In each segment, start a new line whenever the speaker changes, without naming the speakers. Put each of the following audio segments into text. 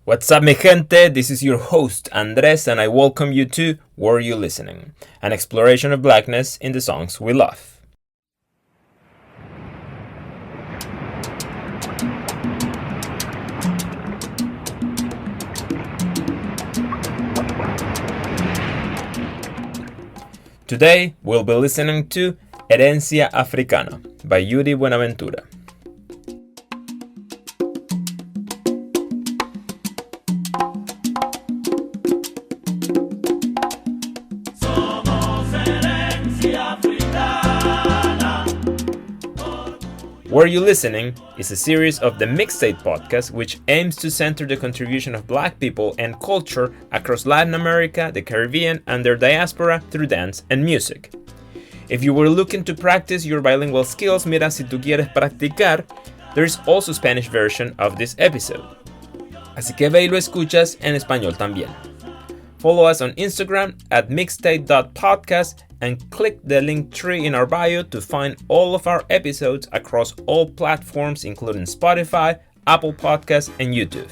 What's up, mi gente? This is your host, Andrés, and I welcome you to Were You Listening? An exploration of blackness in the songs we love. Today, we'll be listening to Herencia Africana by Yuri Buenaventura. Were You Listening is a series of the Mixedtape podcast which aims to center the contribution of Black people and culture across Latin America, the Caribbean, and their diaspora through dance and music. If you were looking to practice your bilingual skills, mira, si tú quieres practicar, there is also a Spanish version of this episode. Así que ve y lo escuchas en español también. Follow us on Instagram at mixtape.podcast and click the link tree in our bio to find all of our episodes across all platforms including Spotify, Apple Podcasts, and YouTube.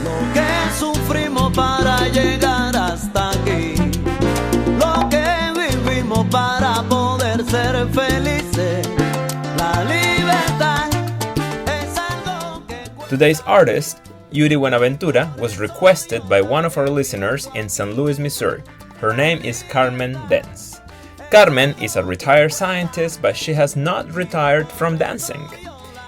Lo que sufrimos para llegar hasta aquí, lo que vivimos para poder ser felices, la libertad es algo que...
Today's artist, Yuri Buenaventura, was requested by one of our listeners in St. Louis, Missouri. Her name is Carmen Dance. Carmen is a retired scientist, but she has not retired from dancing.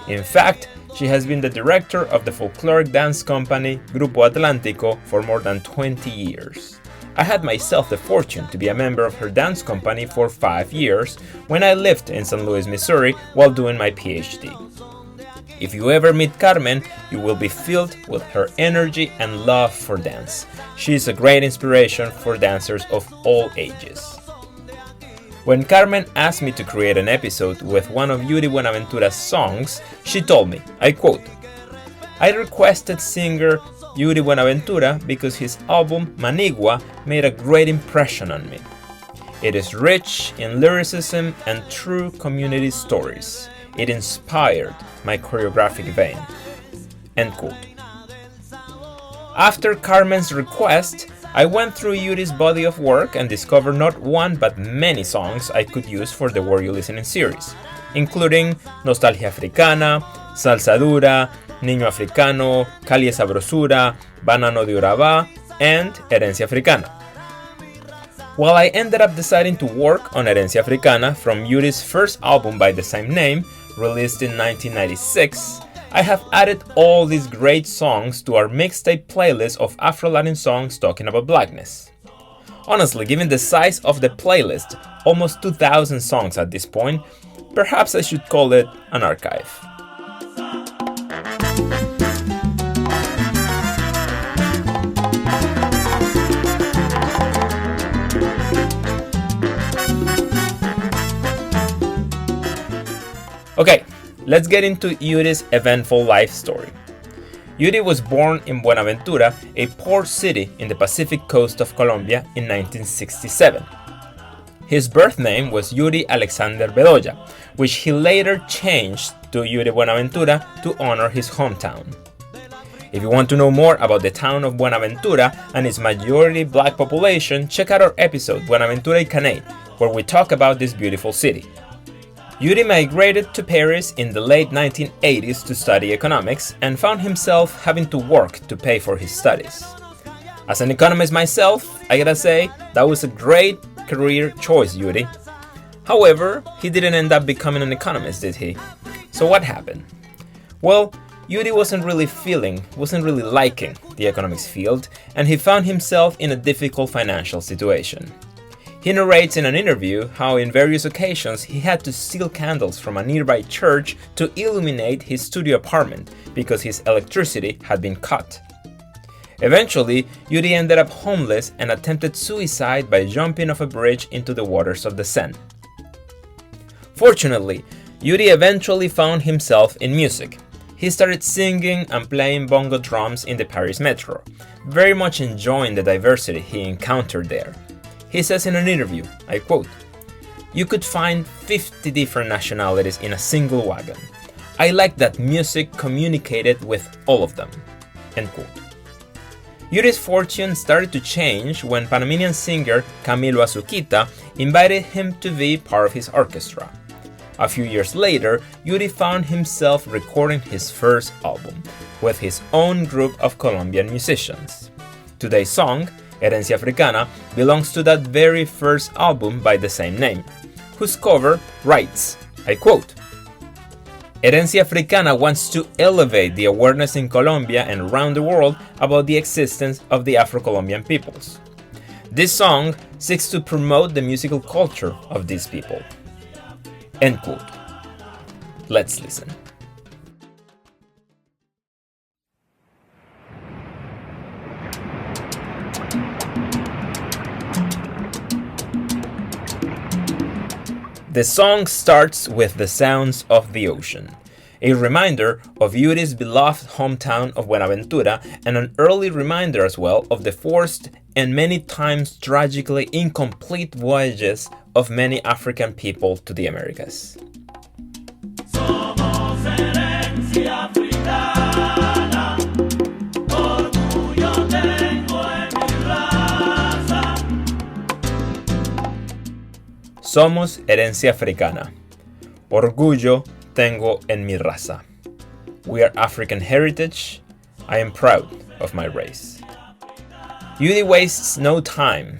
In fact, she has been the director of the folkloric dance company Grupo Atlántico for more than 20 years. I had myself the fortune to be a member of her dance company for 5 years when I lived in St. Louis, Missouri while doing my PhD. If you ever meet Carmen, you will be filled with her energy and love for dance. She is a great inspiration for dancers of all ages. When Carmen asked me to create an episode with one of Yuri Buenaventura's songs, she told me, I quote, I requested singer Yuri Buenaventura because his album Manigua made a great impression on me. It is rich in lyricism and true community stories. It inspired my choreographic vein. End quote. After Carmen's request, I went through Yuri's body of work and discovered not one but many songs I could use for the Were You Listening series, including Nostalgia Africana, Salsa Dura, Niño Africano, Cali Sabrosura, Banano de Urabá, and Herencia Africana. While I ended up deciding to work on Herencia Africana from Yuri's first album by the same name, released in 1996, I have added all these great songs to our mixtape playlist of Afro-Latin songs talking about blackness. Honestly, given the size of the playlist, almost 2,000 songs at this point, perhaps I should call it an archive. Okay, let's get into Yuri's eventful life story. Yuri was born in Buenaventura, a port city in the Pacific coast of Colombia, in 1967. His birth name was Yuri Alexander Bedoya, which he later changed to Yuri Buenaventura to honor his hometown. If you want to know more about the town of Buenaventura and its majority black population, check out our episode Buenaventura y Caney, where we talk about this beautiful city. Yuri migrated to Paris in the late 1980s to study economics and found himself having to work to pay for his studies. As an economist myself, I gotta say, that was a great career choice, Yuri. However, he didn't end up becoming an economist, did he? So what happened? Well, Yuri wasn't really liking the economics field, and he found himself in a difficult financial situation. He narrates in an interview how in various occasions he had to steal candles from a nearby church to illuminate his studio apartment because his electricity had been cut. Eventually, Yuri ended up homeless and attempted suicide by jumping off a bridge into the waters of the Seine. Fortunately, Yuri eventually found himself in music. He started singing and playing bongo drums in the Paris metro, very much enjoying the diversity he encountered there. He says in an interview, I quote, "You could find 50 different nationalities in a single wagon. I like that music communicated with all of them." End quote. Yuri's fortune started to change when Panamanian singer Camilo Azuquita invited him to be part of his orchestra. A few years later, Yuri found himself recording his first album with his own group of Colombian musicians. Today's song, Herencia Africana, belongs to that very first album by the same name, whose cover writes, I quote, "Herencia Africana wants to elevate the awareness in Colombia and around the world about the existence of the Afro-Colombian peoples. This song seeks to promote the musical culture of these people." End quote. Let's listen. The song starts with the sounds of the ocean, a reminder of Yuri's beloved hometown of Buenaventura and an early reminder as well of the forced and many times tragically incomplete voyages of many African people to the Americas.
Somos herencia africana, orgullo tengo en mi raza.
Somos herencia africana. Orgullo tengo en mi raza. We are African heritage. I am proud of my race. Yuri wastes no time,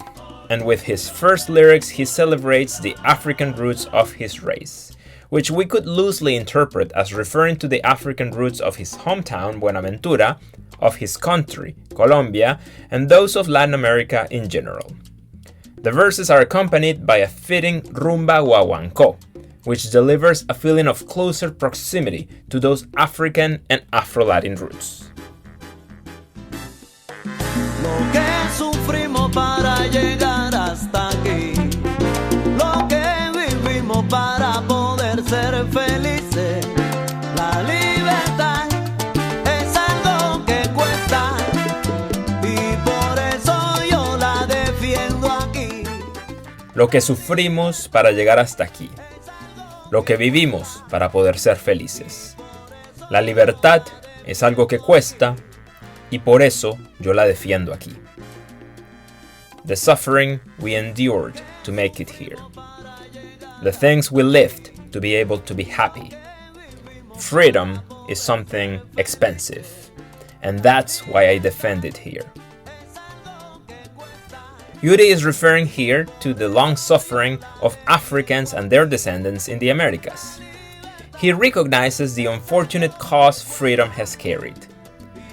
and with his first lyrics he celebrates the African roots of his race, which we could loosely interpret as referring to the African roots of his hometown, Buenaventura, of his country, Colombia, and those of Latin America in general. The verses are accompanied by a fitting rumba guaguancó, which delivers a feeling of closer proximity to those African and Afro-Latin roots.
Lo que sufrimos para llegar hasta aquí, lo que vivimos para poder ser felices, la libertad es algo que cuesta y por eso yo la defiendo aquí.
Lo que sufrimos para llegar hasta aquí, lo que vivimos para poder ser felices. La libertad es algo que cuesta y por eso yo la defiendo aquí. The suffering we endured to make it here. The things we lived to be able to be happy. Freedom is something expensive, and that's why I defend it here. Yuri is referring here to the long suffering of Africans and their descendants in the Americas. He recognizes the unfortunate cause freedom has carried.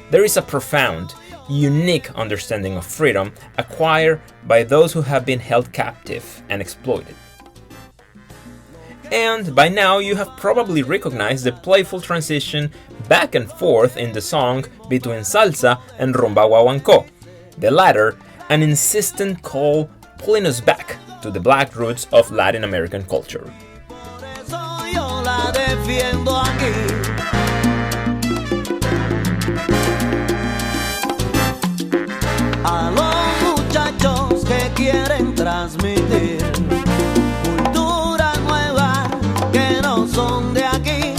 There is a profound, unique understanding of freedom acquired by those who have been held captive and exploited. And by now you have probably recognized the playful transition back and forth in the song between salsa and rumba guaguancó, the latter an insistent call pulling us back to the black roots of Latin American culture.
Por eso yo la defiendo aquí. A los muchachos que quieren transmitir cultura nueva que no son de aquí,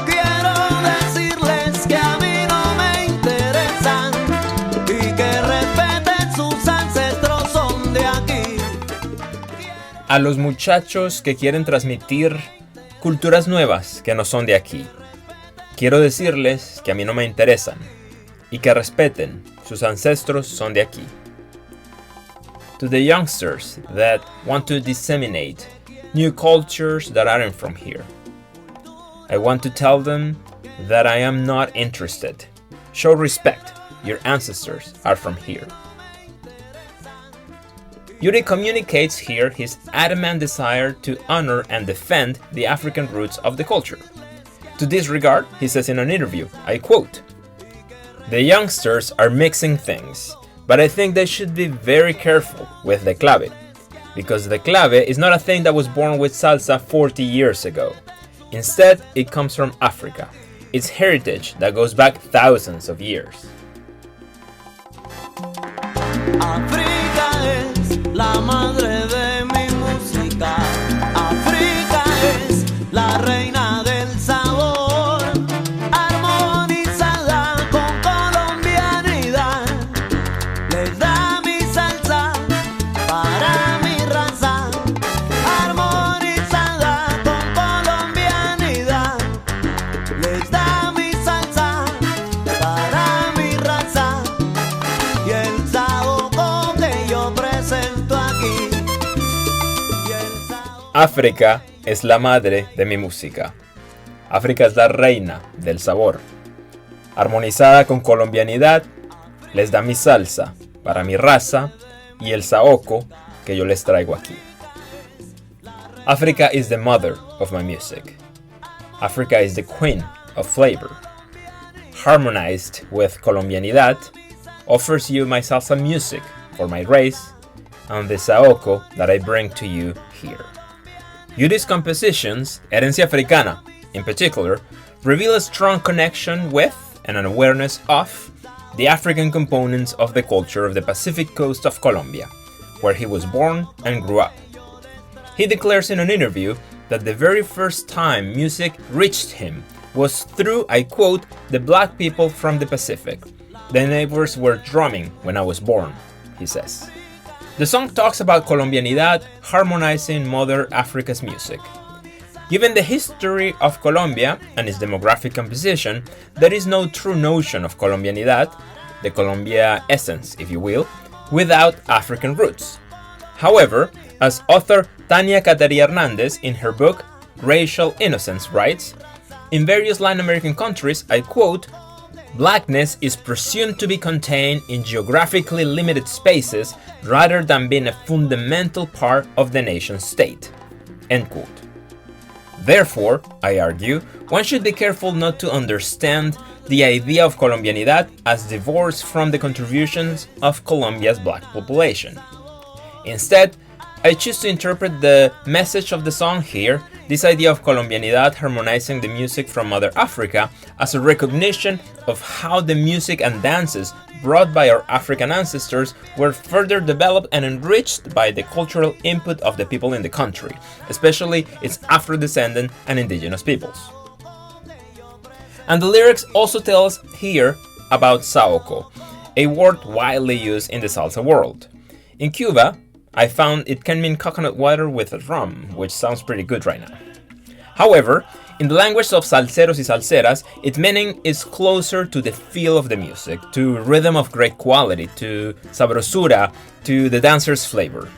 quiero decirles que a mí no me interesan y que respeten sus ancestros son de aquí.
A los muchachos que quieren transmitir culturas nuevas que no son de aquí, quiero decirles que a mí no me interesan y que respeten sus ancestros son de aquí. To the youngsters that want to disseminate new cultures that aren't from here, I want to tell them that I am not interested. Show respect, your ancestors are from here. Yuri communicates here his adamant desire to honor and defend the African roots of the culture. To this regard, he says in an interview, I quote, "The youngsters are mixing things, but I think they should be very careful with the clave, because the clave is not a thing that was born with salsa 40 years ago. Instead, it comes from Africa. It's heritage that goes back thousands of years."
África es la madre de mi música. África es la reina del sabor.
África es la madre de mi música. África es la reina del sabor. Armonizada con colombianidad, les da mi salsa para mi raza y el saoco que yo les traigo aquí. Africa is the mother of my music. Africa is the queen of flavor. Harmonized with colombianidad, offers you my salsa music for my race and the saoco that I bring to you here. Yuri's compositions, Herencia Africana in particular, reveal a strong connection with and an awareness of the African components of the culture of the Pacific coast of Colombia, where he was born and grew up. He declares in an interview that the very first time music reached him was through, I quote, the black people from the Pacific. The neighbors were drumming when I was born, he says. The song talks about Colombianidad harmonizing Mother Africa's music. Given the history of Colombia and its demographic composition, there is no true notion of Colombianidad, the Colombia essence, if you will, without African roots. However, as author Tania Catari Hernandez in her book Racial Innocence writes, in various Latin American countries, I quote, blackness is presumed to be contained in geographically limited spaces rather than being a fundamental part of the nation state. End quote. Therefore, I argue, one should be careful not to understand the idea of Colombianidad as divorced from the contributions of Colombia's black population. Instead, I choose to interpret the message of the song here, this idea of Colombianidad harmonizing the music from Mother Africa, as a recognition of how the music and dances brought by our African ancestors were further developed and enriched by the cultural input of the people in the country, especially its Afro-descendant and indigenous peoples. And the lyrics also tell us here about saoco, a word widely used in the salsa world. In Cuba, I found it can mean coconut water with rum, which sounds pretty good right now. However, in the language of salseros y salseras, its meaning is closer to the feel of the music, to rhythm of great quality, to sabrosura, to the dancer's flavor.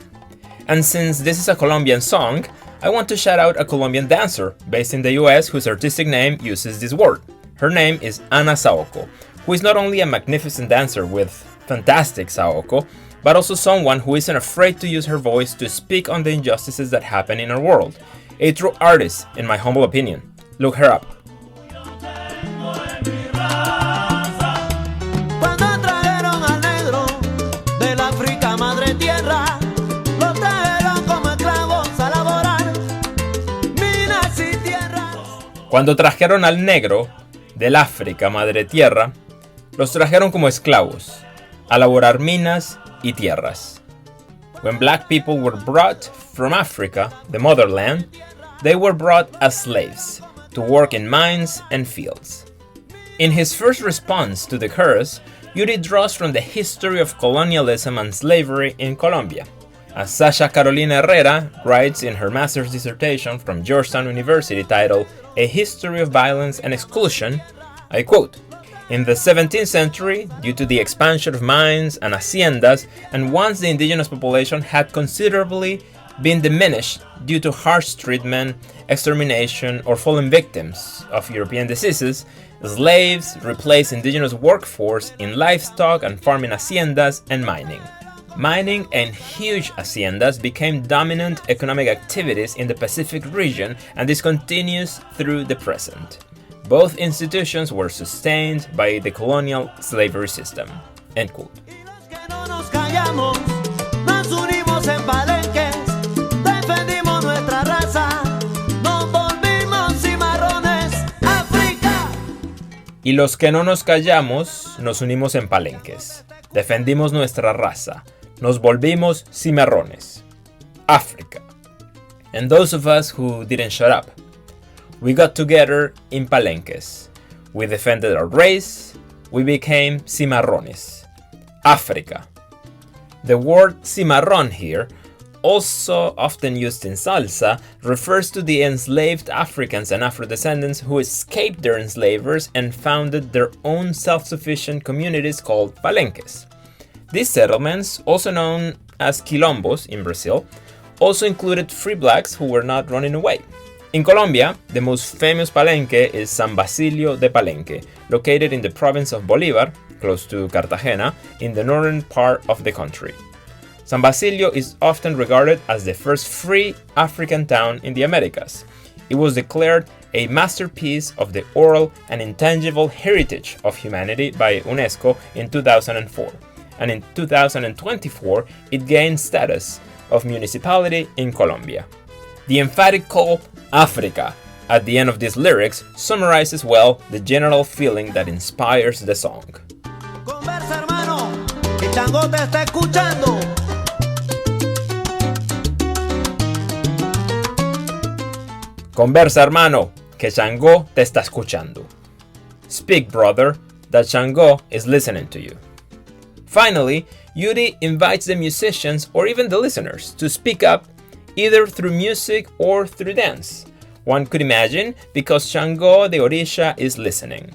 And since this is a Colombian song, I want to shout out a Colombian dancer based in the US whose artistic name uses this word. Her name is Ana Saoco, who is not only a magnificent dancer with fantastic saoco, but also someone who isn't afraid to use her voice to speak on the injustices that happen in our world. A true artist, in my humble opinion. Look her up. Cuando trajeron al negro del África, madre tierra, los trajeron como esclavos, a laborar minas y tierras. When black people were brought from Africa, the motherland, they were brought as slaves to work in mines and fields. In his first response to the curse, Yuri draws from the history of colonialism and slavery in Colombia. As Sasha Carolina Herrera writes in her master's dissertation from Georgetown University titled A History of Violence and Exclusion, I quote, in the 17th century, due to the expansion of mines and haciendas, and once the indigenous population had considerably been diminished due to harsh treatment, extermination, or fallen victims of European diseases, slaves replaced indigenous workforce in livestock and farming haciendas and mining. Mining and huge haciendas became dominant economic activities in the Pacific region, and this continues through the present. Both institutions were sustained by the colonial slavery system. End quote. Y los que no nos callamos, nos unimos en palenques. Defendimos nuestra raza. Nos volvimos cimarrones. Africa. And those of us who didn't shut up, we got together in palenques. We defended our race. We became cimarrones. Africa. The word cimarrón here, also often used in salsa, refers to the enslaved Africans and Afro-descendants who escaped their enslavers and founded their own self-sufficient communities called palenques. These settlements, also known as quilombos in Brazil, also included free blacks who were not running away. In Colombia, the most famous palenque is San Basilio de Palenque, located in the province of Bolívar, close to Cartagena, in the northern part of the country. San Basilio is often regarded as the first free African town in the Americas. It was declared a masterpiece of the oral and intangible heritage of humanity by UNESCO in 2004, and in 2024 it gained status of municipality in Colombia. The emphatic call Africa at the end of these lyrics summarizes well the general feeling that inspires the song.
Conversa, hermano, que Chango te está escuchando.
Conversa, hermano, que Chango te está escuchando. Speak, brother, that Chango is listening to you. Finally, Yuri invites the musicians or even the listeners to speak up either through music or through dance. One could imagine because Chango the Orisha is listening.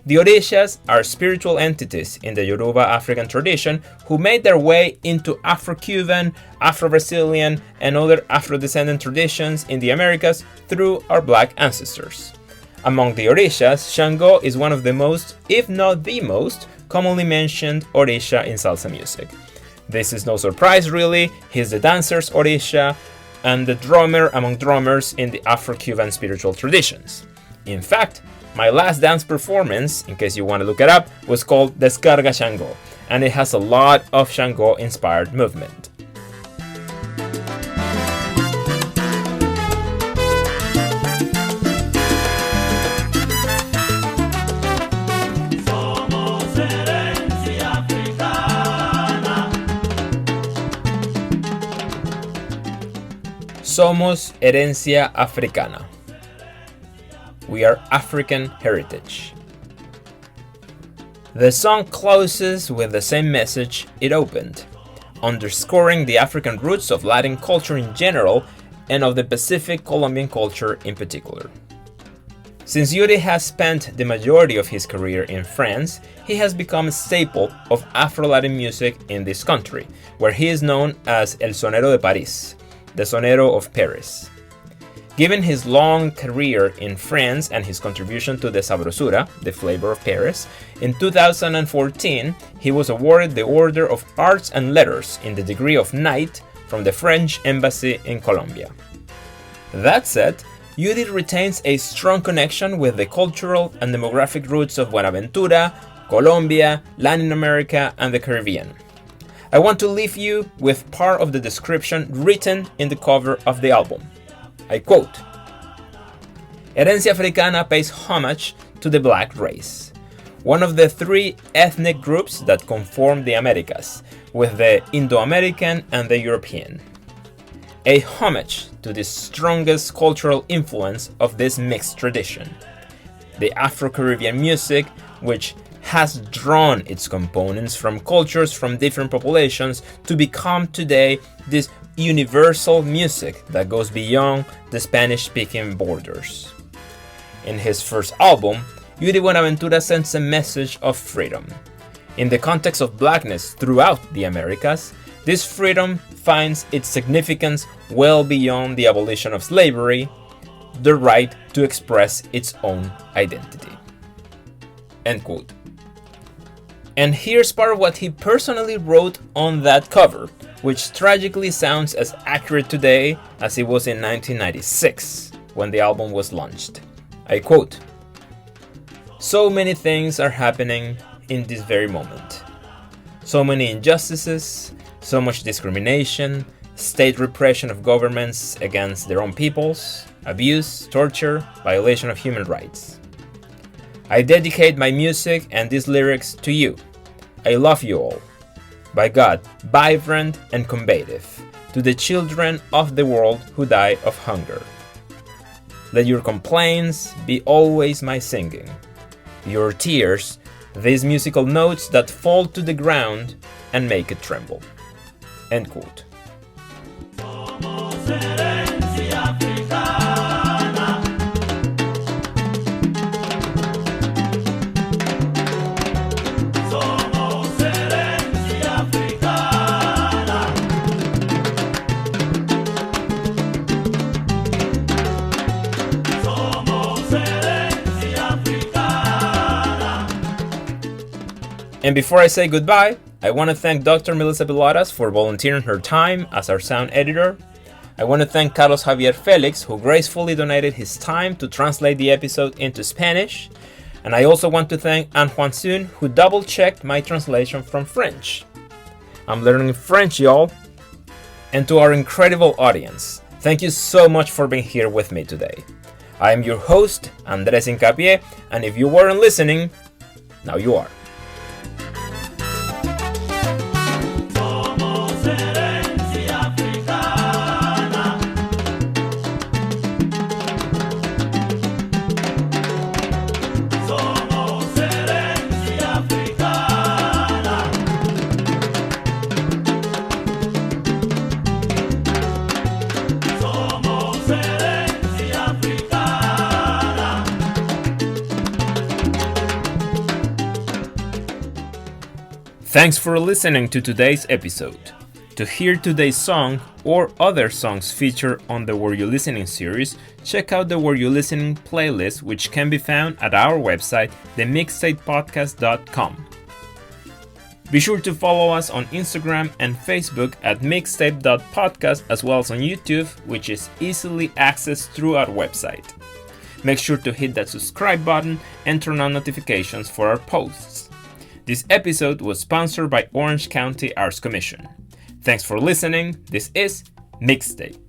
The Orishas are spiritual entities in the Yoruba African tradition who made their way into Afro-Cuban, Afro-Brazilian, and other Afro-descendant traditions in the Americas through our black ancestors. Among the Orishas, Shango is one of the most, if not the most, commonly mentioned Orisha in salsa music. This is no surprise really, he's the dancer's Orisha and the drummer among drummers in the Afro-Cuban spiritual traditions. In fact, my last dance performance, in case you want to look it up, was called Descarga Shango, and it has a lot of Shango-inspired movement.
Somos herencia africana.
Somos Herencia Africana. We are African heritage. The song closes with the same message it opened, underscoring the African roots of Latin culture in general and of the Pacific Colombian culture in particular. Since Yuri has spent the majority of his career in France, he has become a staple of Afro-Latin music in this country, where he is known as El Sonero de París, the Sonero of Paris. Given his long career in France and his contribution to the sabrosura, the flavor of Paris, in 2014 he was awarded the Order of Arts and Letters in the degree of Knight from the French Embassy in Colombia. That said, Yuri retains a strong connection with the cultural and demographic roots of Buenaventura, Colombia, Latin America, and the Caribbean. I want to leave you with part of the description written in the cover of the album. I quote, Herencia Africana pays homage to the black race, one of the three ethnic groups that conform the Americas, with the Indo-American and the European. A homage to the strongest cultural influence of this mixed tradition, the Afro-Caribbean music, which has drawn its components from cultures from different populations to become today this universal music that goes beyond the Spanish-speaking borders. In his first album, Yuri Buenaventura sends a message of freedom. In the context of blackness throughout the Americas, this freedom finds its significance well beyond the abolition of slavery, the right to express its own identity. End quote. And here's part of what he personally wrote on that cover, which tragically sounds as accurate today as it was in 1996, when the album was launched. I quote, So many things are happening in this very moment. So many injustices, so much discrimination, state repression of governments against their own peoples, abuse, torture, violation of human rights. I dedicate my music and these lyrics to you. I love you all. By God, vibrant and combative, to the children of the world who die of hunger. Let your complaints be always my singing. Your tears, these musical notes that fall to the ground and make it tremble. End quote. And before I say goodbye, I want to thank Dr. Melissa Pilatas for volunteering her time as our sound editor. I want to thank Carlos Javier Felix, who gracefully donated his time to translate the episode into Spanish. And I also want to thank Anne Juan Sun, who double-checked my translation from French. I'm learning French, y'all. And to our incredible audience, thank you so much for being here with me today. I am your host, Andrés Hincapié, and if you weren't listening, now you are.
Somos herencia africana. Somos herencia africana. Somos herencia africana.
Thanks for listening to today's episode. To hear today's song or other songs featured on the Were You Listening series, check out the Were You Listening playlist, which can be found at our website, themixtapepodcast.com. Be sure to follow us on Instagram and Facebook at mixtape.podcast, as well as on YouTube, which is easily accessed through our website. Make sure to hit that subscribe button and turn on notifications for our posts. This episode was sponsored by Orange County Arts Commission. Thanks for listening. This is Mixtape.